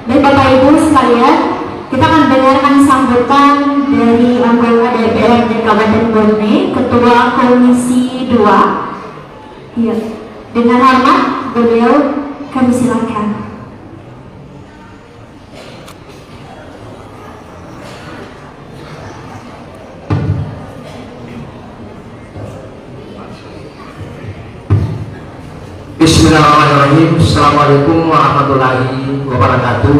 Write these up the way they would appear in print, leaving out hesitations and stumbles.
Baik Bapak Ibu sekalian, kita akan dengarkan sambutan dari anggota DPRD Kabupaten Bone, Ketua Komisi 2. Ya, dengan hormat beliau kami silakan. Bismillahirrahmanirrahim. Assalamualaikum warahmatullahi wabarakatuh.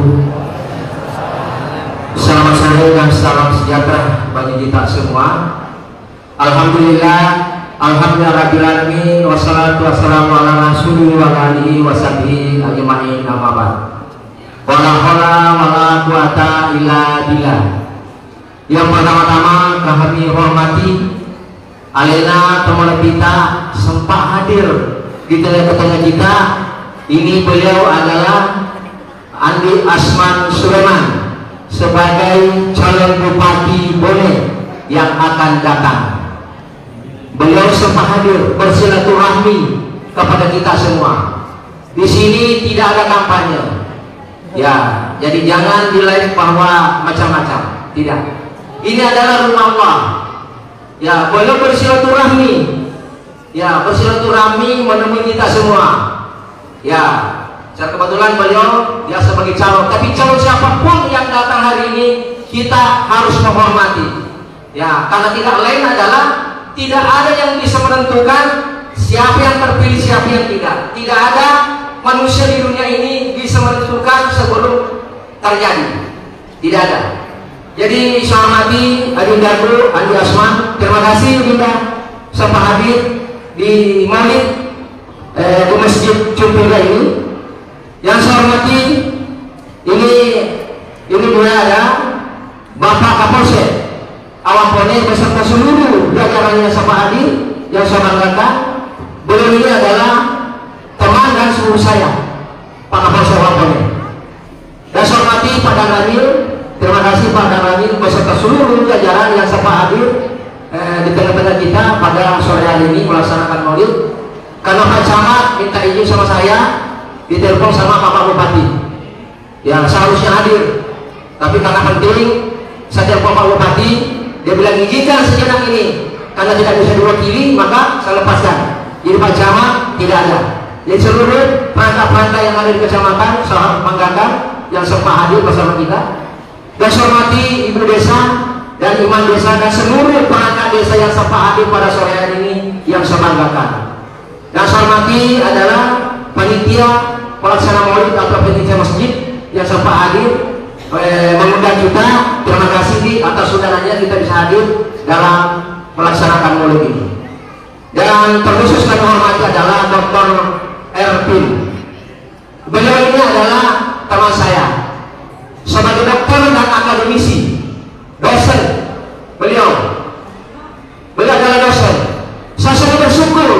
Selamat sore dan salam sejahtera bagi kita semua. Alhamdulillah, alhamdulillah alamin, wassalatu wassalamu ala rasulillah wa alihi washabihi ajmain, amma ba'd. Wala haula wala quwata illa billah. Yang pertama-tama kami hormati alena teman kita sempat hadir di tengah-tengah kita. Ini beliau adalah Andi Asman Sulaiman sebagai calon Bupati Bone yang akan datang. Beliau sempat hadir bersilaturahmi kepada kita semua. Di sini tidak ada kampanye, ya. Jadi jangan dilihat bahwa macam-macam. Tidak. Ini adalah rumah Allah. Ya, beliau bersilaturahmi. Ya, bersilaturahmi menemui kita semua. Ya, secara kebetulan beliau dia sebagai calon, tapi calon siapapun yang datang hari ini kita harus menghormati. Ya, karena tidak lain adalah tidak ada yang bisa menentukan siapa yang terpilih, siapa yang tidak. Tidak ada manusia di dunia ini bisa menentukan sebelum terjadi. Tidak ada. Jadi saya hormati Adindaku Andi Asman. Terima kasih Adinda sempat hadir di Maulid di Masjid Cumpila ini. Yang saya hormati ini juga ada Bapak Kapolsek Awapone beserta seluruh jajarannya sama hadir yang saya banggakan. Beliau ini adalah teman dan seluruh saya, Pak Kapolsek Awapone. Dan saya hormati Pak Dananil. Terima kasih Pak Dananil beserta seluruh jajaran yang sama hadir di tengah-tengah kita pada sore hari ini melaksanakan maulid. Karena Pak Camat minta izin sama saya, ditelepon sama Bapak Bupati yang seharusnya hadir, tapi karena penting saya telepon Pak Bupati, dia bilang izinkan sejenak ini karena tidak bisa diwakili, maka saya lepaskan. Jadi Pak Camat tidak ada. Jadi seluruh perangkat-perangkat yang ada di kecamatan saya banggakan yang sempat hadir bersama kita. Dan saya hormati Ibu Desa dan Imam Desa dan seluruh perangkat desa yang sempat hadir pada sore hari ini yang saya banggakan. Dan saya hormati adalah panitia pelaksana maulid atau panitia masjid yang sempat hadir mengundang kita. Terima kasih di atas undangannya kita bisa hadir dalam melaksanakan maulid ini. Dan terkhusus kami hormati adalah Dr. Erpin. Beliau ini adalah teman saya sebagai dokter dan akademisi, dosen. Beliau adalah dosen. Saya sangat bersyukur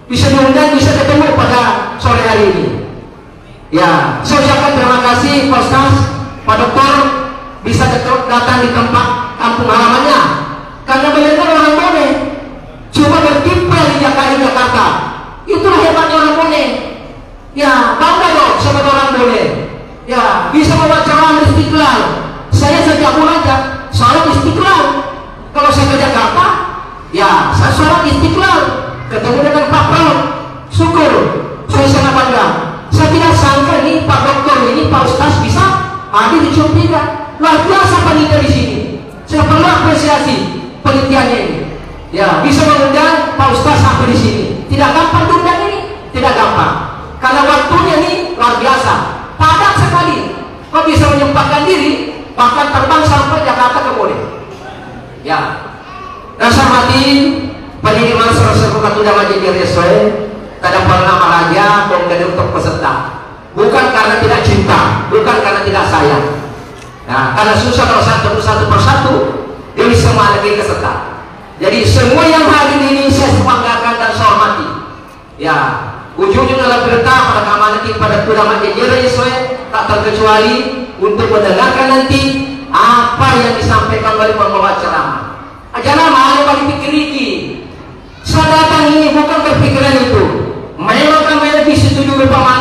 bisa diundang, bisa ketemu pada sore hari ini. Ya, saya ucapkan terima kasih Pak Ustaz, Pak Dokter bisa datang di tempat kampung halamannya. Karena beliau orang Bone, cuma berkiprah di Jakarta. Itulah hebatnya orang Bone. Ya, bangga dong sebagai orang Bone. Ya, bisa membaca ceramah Istiqlal. Saya sejak aja sholat Istiqlal. Kalau saya ke Jakarta, ya saya sholat Istiqlal. Ketemu dengan Pak Prabowo, syukur, saya sangat bangga. Saya tidak sangka ini Pak Dokter ini Pak Ustaz bisa hadir di Cumpila. Luar biasa panitia di sini. Saya perlu apresiasi penelitiannya ini. Ya, bisa mengundang Pak Ustaz sampai di sini. Tidak gampang diundang ini, tidak gampang. Karena waktunya ini luar biasa, padat sekali. Kok bisa menyempatkan diri, bahkan terbang sampai Jakarta ke Bone. Ya, dan saya hormati penerimaan serasa Ketua Majelis Resoe kadang pernah raja dan untuk peserta, bukan karena tidak cinta, bukan karena tidak sayang. Nah, karena susah kalau satu persatu dia bisa menghadapi peserta. Jadi semua yang hadir ini saya banggakan dan saya hormati. Ya, ujung-ujung adalah perintah pada keamanan pada Ketua Majelis Resoe tak terkecuali untuk mendengarkan nanti apa yang disampaikan oleh pembawa ceramah. Jangan malu bagi pikir iki. Saya datang ini bukan berpikiran itu. Memang kami lebih setuju bersama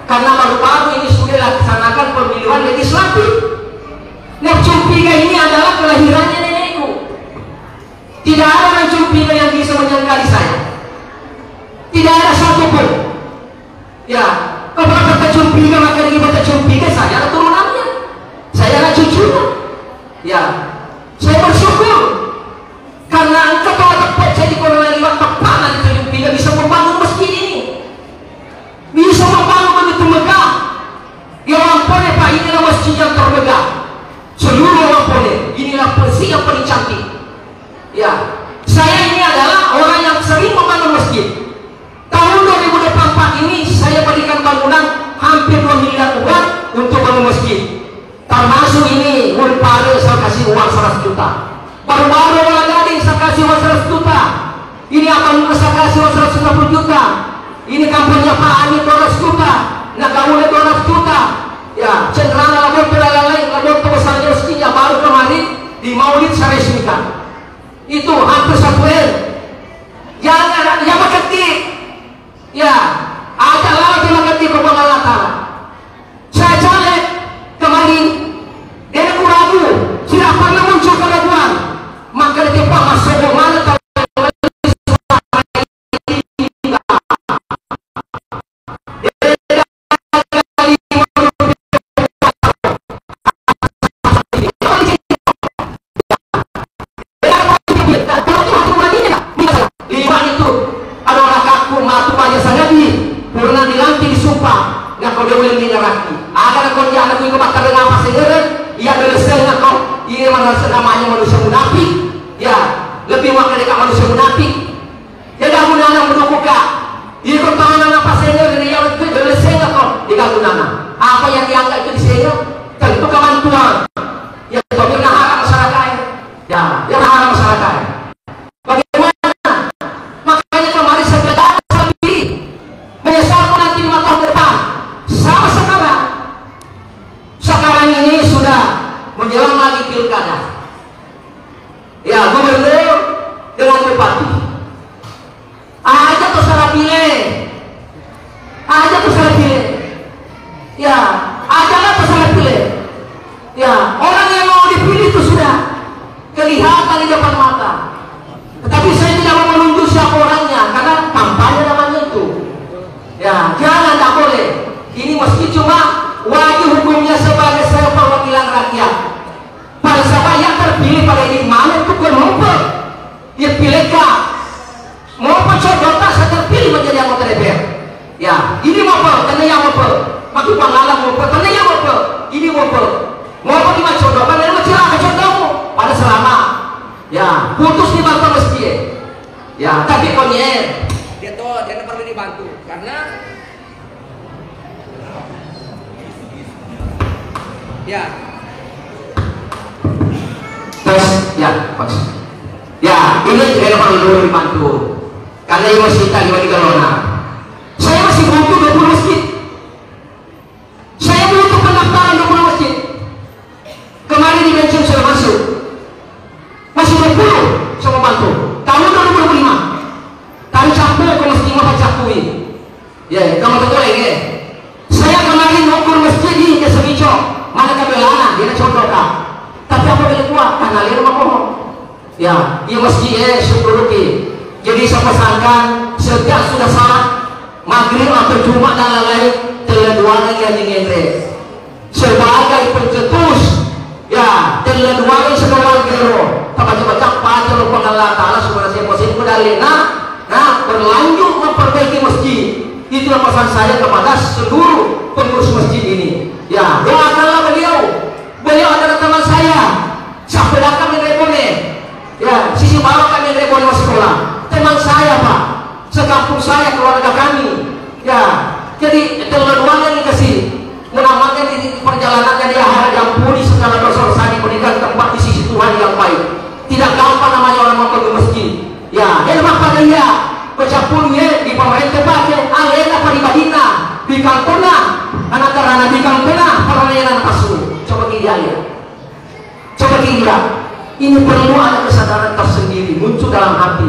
karena baru-baru ini sudah laksanakan pemilu inilah masjid yang termegah seluruh orang boleh. Inilah masjid yang paling cantik. Ya, saya ini adalah orang yang sering membangun masjid. Tahun 2024 ini saya berikan bangunan hampir 2 miliar uang untuk bangun masjid. Termasuk ini Unpare saya kasih uang 100 juta. Baru-baru Muara Gading saya kasih uang 100 juta. Ini akan saya kasih uang 150 juta. Ini kampanye Pak Ani 200 juta. Nagamule 200 juta. Ya, cenderana labon lain labon terbesarnya mestinya baru kemarin di Maulid saya resmikan. Itu hampir 1 M. Jangan yang mengerti. Ya, ada lawan yang mengerti kepada Allah Ta'ala. Saya caleg kemarin dia ragu, tidak pernah muncul keraguan. Maka dia Pak masuk mana kalau namanya manusia munafik, ya lebih wakil dekat manusia munafik. Ya dah gunana mendukung kak. Dia kau tahu nana pasal ini yang itu dari saya kau dia gunana. Apa yang dianggap itu di saya tentu kawan tuan. Ya tapi nak harap masyarakat. Ya, yang harap masyarakat. Bagaimana? Makanya kemarin saya berkata sendiri menyesal nanti 5 tahun depan. Sama sekarang. Sekarang ini sudah menjelang lagi pilkada. Ya, gubernur dengan bupati. Aja tuh salah pilih. Aja tuh salah pilih. Ya, aja lah tuh salah pilih. Ya, orang yang mau dipilih itu sudah kelihatan di depan mata. Tetapi saya tidak mau menunjuk siapa orangnya karena kampanye namanya itu. Ya, jangan, tak boleh. Ini meski cuma wajib hukumnya sebagai saya perwakilan rakyat. Pada siapa yang terpilih pada ini mana itu bukan ngumpul. Dia pilih kak. Mau pencobota saya terpilih menjadi anggota DPR. Ya, ini ngumpul, karena yang ngumpul. Makin pengalaman ngumpul, karena yang ngumpul. Ini ngumpul. Ngumpul di macodok, karena yang macam macodokmu. Pada selama. Ya, putus di bantu masjid. Ya, tapi konyol. Dia tuh, dia perlu dibantu. Karena ya tes ya pas ya ini saya perlu dibantu karena ini masjid tadi di Galona saya masih butuh 20 masjid, saya butuh pendaftaran 20 masjid. Kemarin di mention sudah masuk masih 20 saya membantu tahun 2025 kami campur ke masjid mau campuri ya kamu tahu lagi saya kemarin mengukur masjid di Desa Bico mana kabelana dia contoh kak. Tapi apa boleh buat? Karena dia rumah pohon. Ya, dia masjid syukuruki. Jadi saya pesankan setiap sudah salat maghrib atau Jumat dan lain-lain telah lagi yang ngendre. Sebagai pencetus, ya telah lagi sebagai gero. Baca-baca baca lupa Allah Taala sebenarnya posisi kudalena. Nah, berlanjut memperbaiki masjid. Itulah pesan saya kepada seluruh pengurus masjid ini. Ya, doakanlah beliau. Beliau adalah teman saya. Sampai datang Menrebone. Ya, sisi bawah kami Menrebone sekolah. Teman saya Pak. Sekampung saya, keluarga kami. Ya, jadi terlaluan yang dikasih. Mudah-mudahan di perjalanannya dia harap diampuni segala dosa-dosa, diberikan tempat di sisi Tuhan yang baik. Tidak gampang namanya orang mau pergi masjid. Ya, ilmu pada dia. Bercampurnya di pemerintah pakai alena paribadina di kantona anak terana di kantona perlayanan kasu. Coba dia lihat. Coba dia. Ini perlu ada kesadaran tersendiri muncul dalam hati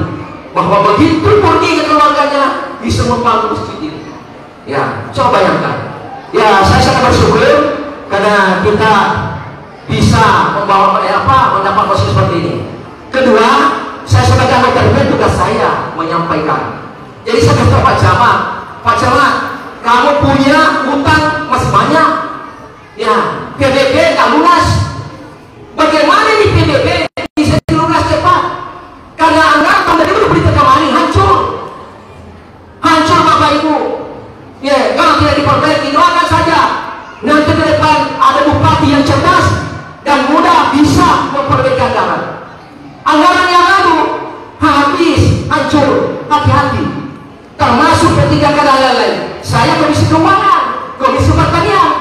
bahwa begitu pergi ke keluarganya bisa membangun masjid ini. Ya, coba bayangkan. Ya, saya sangat bersyukur karena kita bisa membawa mendapat posisi seperti ini. Kedua, saya sebagai anggota DPR tugas saya menyampaikan. Jadi saya berkata Pak Camat, kamu punya utang masih banyak. Ya, PDB tak lunas. Bagaimana ini PDB bisa lunas cepat? Karena anggaran dari berita kemarin hancur Bapak Ibu. Ya, kalau tidak diperbaiki doakan saja. Nanti ke depan ada bupati yang cerdas dan mudah bisa memperbaiki anggaran. Anggaran yang lalu habis, hancur, hati-hati. Termasuk P3K dan lain-lain. Saya Komisi Keuangan, Komisi Pertanian.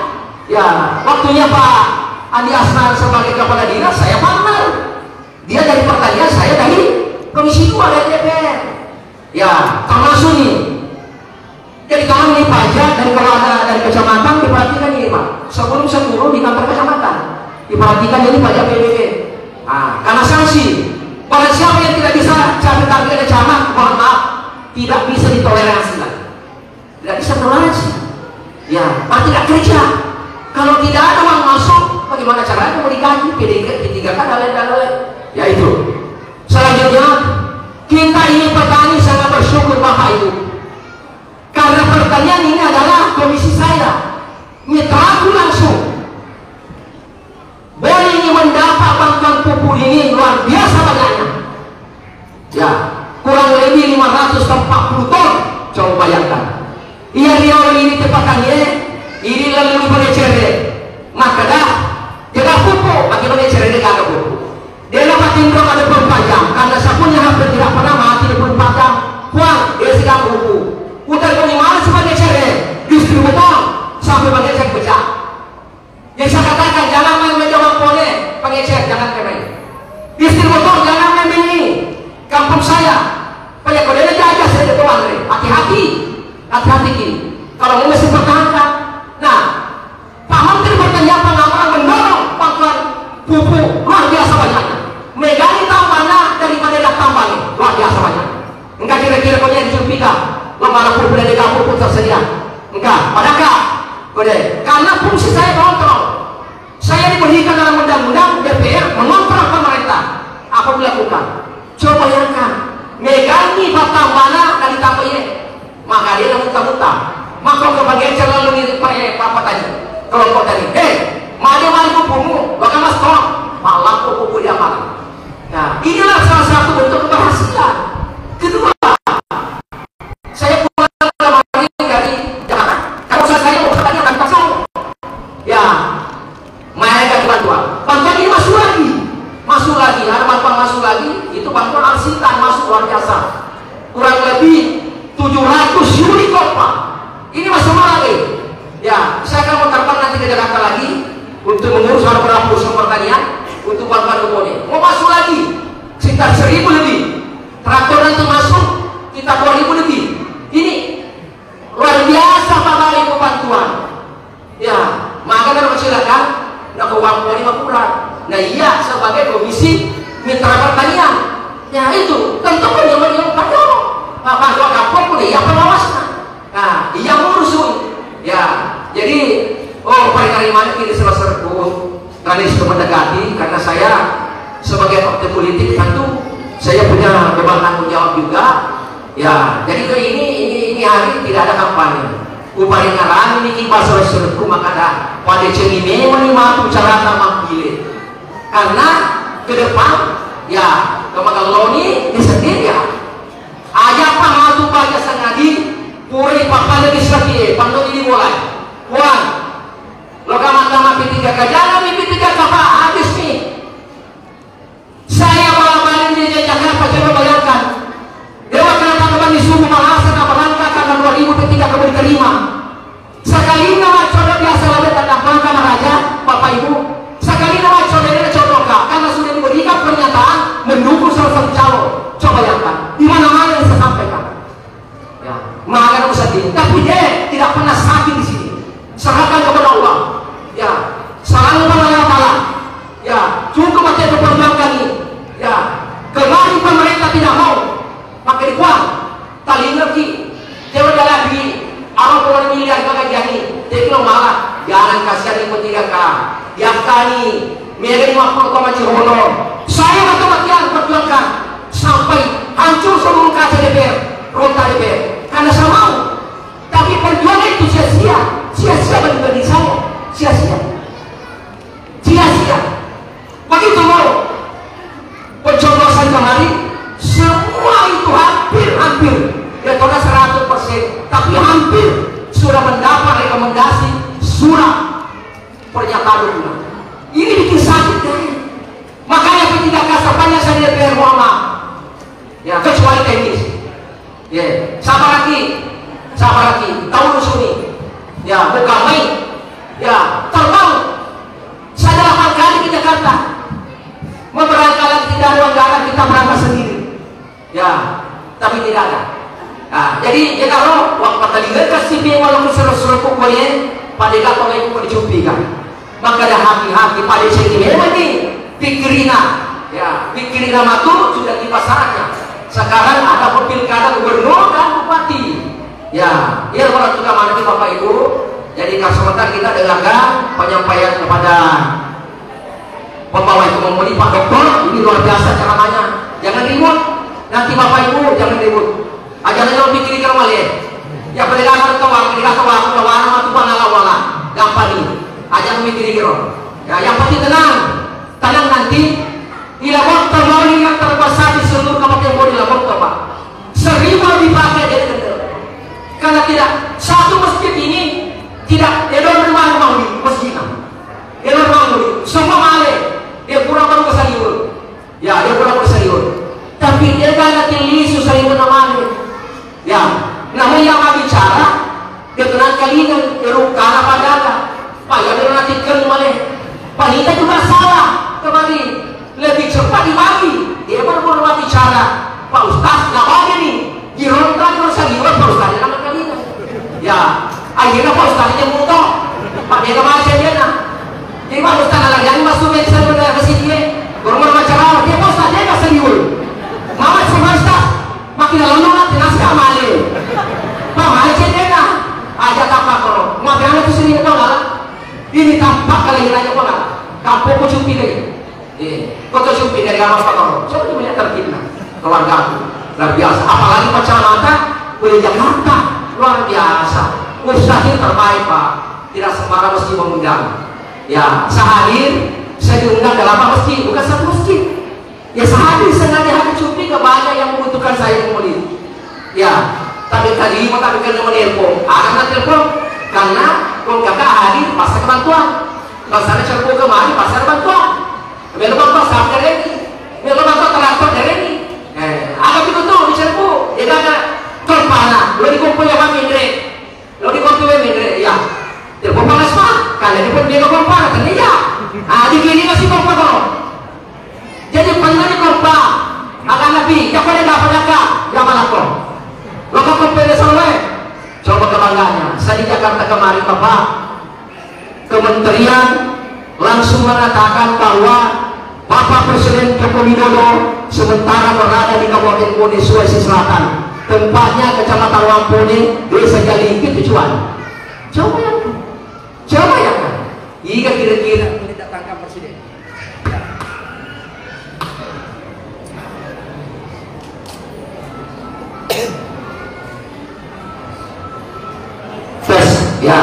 Ya, waktunya Pak Andi Asnan sebagai kepala dinas, saya partner. Dia dari pertanian, saya dari Komisi 2 dari DPR. Ya, termasuk nih. Jadi kalau ini pajak dan kalau ada dari kecamatan diperhatikan ini Pak. Sebelum di kantor kecamatan diperhatikan jadi pajak PBB. Nah, karena sanksi. Pada siapa yang tidak bisa capai target camat, mohon maaf, tidak bisa ditoleransi lagi. Tidak bisa toleransi. Ya, Pak tidak kerja. Kalau tidak ada uang masuk, bagaimana caranya mau digaji? P3K dan lain-lain. Ya itu. Selanjutnya, kita ini petani sangat bersyukur Bapak Ibu. Karena pertanian ini adalah komisi saya, mitraku langsung. Boleh ini mendapat bantuan pupuk ini luar biasa banyaknya. Ya, kurang lebih 540 ton. Coba bayangkan. Ia ini tepakannya, ini lalu pada cerdik. Maka dah, jaga pupuk. Bagaimana cerdik jaga pupuk? Dia dapat tindok ada 24 jam. Karena sapunya hampir tidak pernah mati 24 jam. Puang, dia sedang pupuk. Udah dari mana sebagai cerdik? Distributor sampai bagian saya pecah. Yang saya katakan jangan main menjawab pone, pengecer jangan main. Distributor jangan main ini. Kampung saya, banyak kodenya jaga saya itu Andre. Hati-hati, hati-hati kini. Kalau mau mesti pertahankan. Nah, Pak Menteri Pertanian pengamal mendorong bantuan pupuk luar biasa banyaknya. Megali tambahnya daripada dak tambahnya luar biasa banyak. Enggak kira-kira kau yang dicumpikan. Lembaga pupuk dari kampung pun tersedia. Enggak, padahal kode. Karena fungsi saya kontrol. Saya diberikan dalam undang-undang DPR mengontrol pemerintah. Apa dilakukan? Coba bayangkan, megangi batang mana dari tambahnya, maka dia muntah-muntah. Maka kebagian jalan lu mirip apa tadi? Kelompok tadi, mari pupukmu, bahkan mas tolong, malah pupuk dia malah. Nah, inilah salah satu bentuk keberhasilan. Kedua, saya pulang dari Jakarta. Kalau saya mau tadi akan pasang, ya, mainkan bantuan. Bantuan ini masuk lagi, ada bantuan masuk lagi. Itu bantuan arsitan masuk luar biasa. Kurang lebih 700 unicorn Pak. Ini masuk lagi. Ya, saya akan mau terbang nanti ke Jakarta lagi untuk mengurus beberapa perusahaan pertanian untuk bantuan kebunnya. Mau masuk lagi sekitar 1000 lebih. Traktor nanti masuk kita 2000 lebih. Ini luar biasa Bapak Ibu bantuan. Ya, maka kalau silakan nak uang dari kurang. Nah iya sebagai komisi mitra pertanian. Ya itu tentu penyelenggaraan kadang. Bapak dua kampung pun iya pengawasan. Nah iya ngurusin. Ya jadi paling mana ini selesai garis mendekati karena saya sebagai partai politik tentu saya punya beban tanggung jawab juga. Ya jadi ini hari tidak ada kampanye. Upaya ngaran ini kita selesai maka ada pada cengine menimah bicara sama pilih. Karena ke depan ya kemagaloni disendiri ya aja pangatu baca sengadi puri papa legislatif pandang ini mulai Puan lokaman P3K jangan P3K Pak habis nih saya balik di Jakarta coba bayangkan Dewa Penetapan di suku Malasan Abalangka karena 2000 P3K kamu diterima sekali nama coba biasa lagi tanda bangka raja Bapak Ibu sekali nama saudara codoka karena sudah diberikan pernyataan mendukung salah satu calon. Coba bayangkan di mana-mana yang saya sampaikan. Ya, maka usah ini. Tapi dia tidak pernah sakit di sini. Serahkan kepada Allah. Ya, salam kepada Allah Taala. Ya, cukup aja perjuangkan ini. Ya, kemarin pemerintah tidak mau pakai dikuat. Tali ngerti. Dia udah lagi. Awal puluhan miliar kakak jadi. Dia bilang malah jangan kasihan yang P3K. Yaktani, mereka 50 Cihono. Saya mati-matian perjuangkan sampai hancur seluruh kaca DPR, ronta DPR. Karena saya mau. Tapi perjuangan itu sia-sia bagi saya, sia-sia. Begitu mau pencoblosan kemarin, semua itu hampir, ya total 100%, tapi hampir sudah mendapat rekomendasi surat pernyataan tertarik. Ini bikin sakit deh. Makanya ketika kasapannya saya DPR Muhammad, ya kecuali teknis, ya sabar lagi, tahu suni, ya bukan main, ya terbang. Saya 8 kali ke Jakarta, memberangkatkan tidak ada anggaran, kita berangkat sendiri, ya tapi tidak ada. Nah, jadi kalau waktu tadi kasih biaya walaupun seru-seru kuliah, pada kalau ibu dicupikan. Maka ada hati-hati pada sini memang nih pikirina, ya pikirina matu sudah di pasarannya. Sekarang ada pilkada gubernur dan bupati, ya kalau juga mana nih Bapak Ibu. Jadi sebentar kita dengarkan penyampaian kepada pembawa itu memulih Pak Dokter. Ini luar biasa ceramahnya. Jangan ribut, nanti Bapak Ibu jangan ribut. Ajaran yang pikirin kalau malah, ya pendengar tahu, warna itu pengalaman gampang nih. Aja memikir kira. Ya, yang pasti tenang nanti. Ilawak terlalu yang terbesar di seluruh kabupaten Bogor ilawak Pak. 1000 dipakai jadi kendel. Karena tidak satu masjid ini tidak dia rumah ini masjid. Dia rumah ini semua male. Dia kurang baru kesaliur. Ya, dia kurang kesaliur. Tapi dia kan nanti susaliur namanya. Ya, namanya yang bicara dia tenang kali kan karena padahal Pak, ya dia nanti malah wanita juga salah kembali lebih cepat dibagi. Dia baru bicara Pak Ustaz nggak ada nih dirontak terus saliwat Pak Ustaz nama kali ya akhirnya Pak Ustaz yang mudah Pak dia kemana dia nah jadi Pak Ustaz lagi yang masuk ke sana dari ke sini berumur macam dia Pak Ustaz dia nggak saliwat mama si Pak Ustaz makin lalu nanti nasi amale Pak mana dia nah aja apa kalau ngapain itu sendiri tahu nggak ini tampak kali nanya apa nggak? Kampung kau cumpi lagi. Kau cumpi dari kamar Pak Koro. Coba dimana terkena keluarga aku. Luar biasa. Apalagi kacamata boleh Jakarta. Luar biasa. Ustaznya terbaik Pak. Tidak sembarang mesti mengundang. Ya, sehadir saya diundang dalam masjid, bukan satu masjid. Ya sehadir sengaja hati cumpi ke banyak yang membutuhkan saya kemudian. Ya, tapi tadi mau tapi kena menelpon. Ada telepon karena kalau kakak hadir pasar bantuan. Kalau sana cerpu kemari pasar bantuan. Belum bantuan sampai lagi. Belum bantuan traktor dari ini. Ada itu tuh di cerpu. Dia ada korpana. Lo dikumpul ya kami Indre. Lo dikumpul ya Indre. Ya. Telepon panas Pak. Kalian dikumpul dia korpana kan iya. Ah di kiri masih korpana kok. Jadi pernah di korpana. Akan lebih. Ya pada dapat kakak. Ya malah kok. Lo kok kumpul soleh. Coba kebanggaannya, saya di Jakarta kemarin Bapak Kementerian langsung mengatakan bahwa Bapak Presiden Joko Widodo sementara berada di Kabupaten Bone, Sulawesi Selatan, tempatnya Kecamatan Wampone, Desa Jalingkit tujuan. Coba ya kan? Jika kira-kira mendatangkan Presiden. Ya,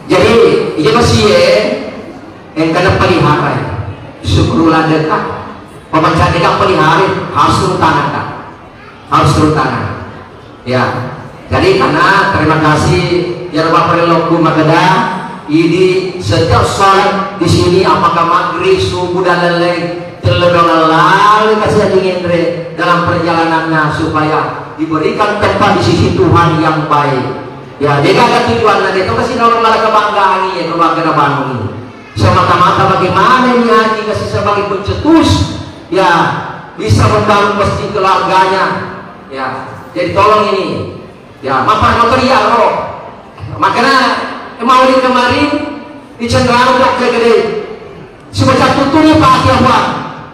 jadi ini masih yang kena pelihara, syukurlah dekat, pembaca dekat pelihara harus turun tangan, ya. Jadi karena terima kasih ya Bapak Periloku Mageda, ini setiap sholat di sini apakah maghrib, subuh dan lain-lain terlalu kasih dingin dalam perjalanannya supaya diberikan tempat di sisi Tuhan yang baik. Ya, dia ada tujuan nanti itu kasih orang malah kebanggaan ya keluarga Bandung ini. Semata-mata bagaimana ini haji kasih sebagai pencetus, ya bisa membangun masjid keluarganya. Ya, jadi tolong ini, ya mapan motor ya loh. Makanya mau di kemarin di Cenderawasih udah gede. Sebaca tutupnya Pak Tiawan,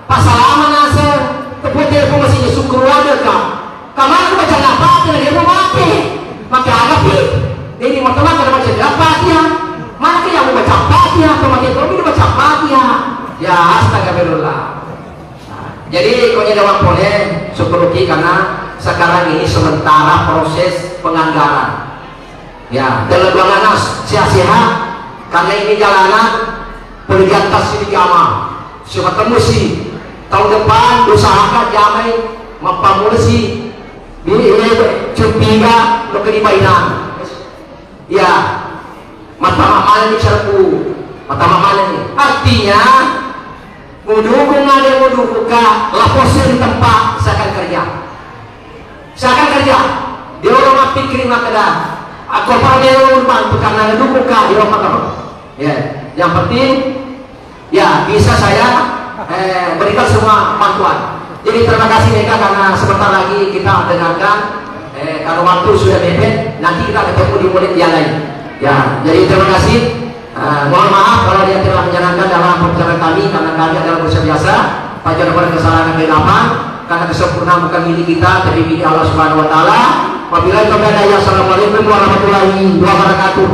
Pak Salaman Nasir, tepuk telepon masih syukur ada kak. Kemarin aku baca apa? Dia mau mati. Maka agak ini teman-teman kalau baca Al-Fatihah, mana yang mau baca Al-Fatihah, pemakai ini baca Al-Fatihah. Ya astagfirullah. Jadi kau jadi Wampone syukur karena sekarang ini sementara proses penganggaran. Ya, dalam bulan sia-sia karena ini jalanan bergantas di amal. Siapa temu sih tahun depan usahakan jamai mempamulasi ini cempiga lo ke di mainan. Ya, mata mamalan di cerku, mata mamalan ini. Artinya, mudukung ada mudukung laposnya di tempat saya akan kerja. Saya akan kerja. Dia orang pikir makada. Aku pada orang bantu karena dukung dia orang makada. Ya, yang penting ya bisa saya berikan semua bantuan. Jadi terima kasih mereka karena sebentar lagi kita dengarkan kalau waktu sudah mepet nanti kita ketemu di mulut yang lain. Ya, jadi terima kasih. Mohon maaf kalau dia telah menjalankan dalam perjalanan kami karena kami adalah manusia biasa. Pajar pada kesalahan kehidupan karena kesempurnaan bukan milik kita tapi milik Allah Subhanahu Wa Taala. Wabillahi taufiq. Assalamualaikum warahmatullahi wabarakatuh.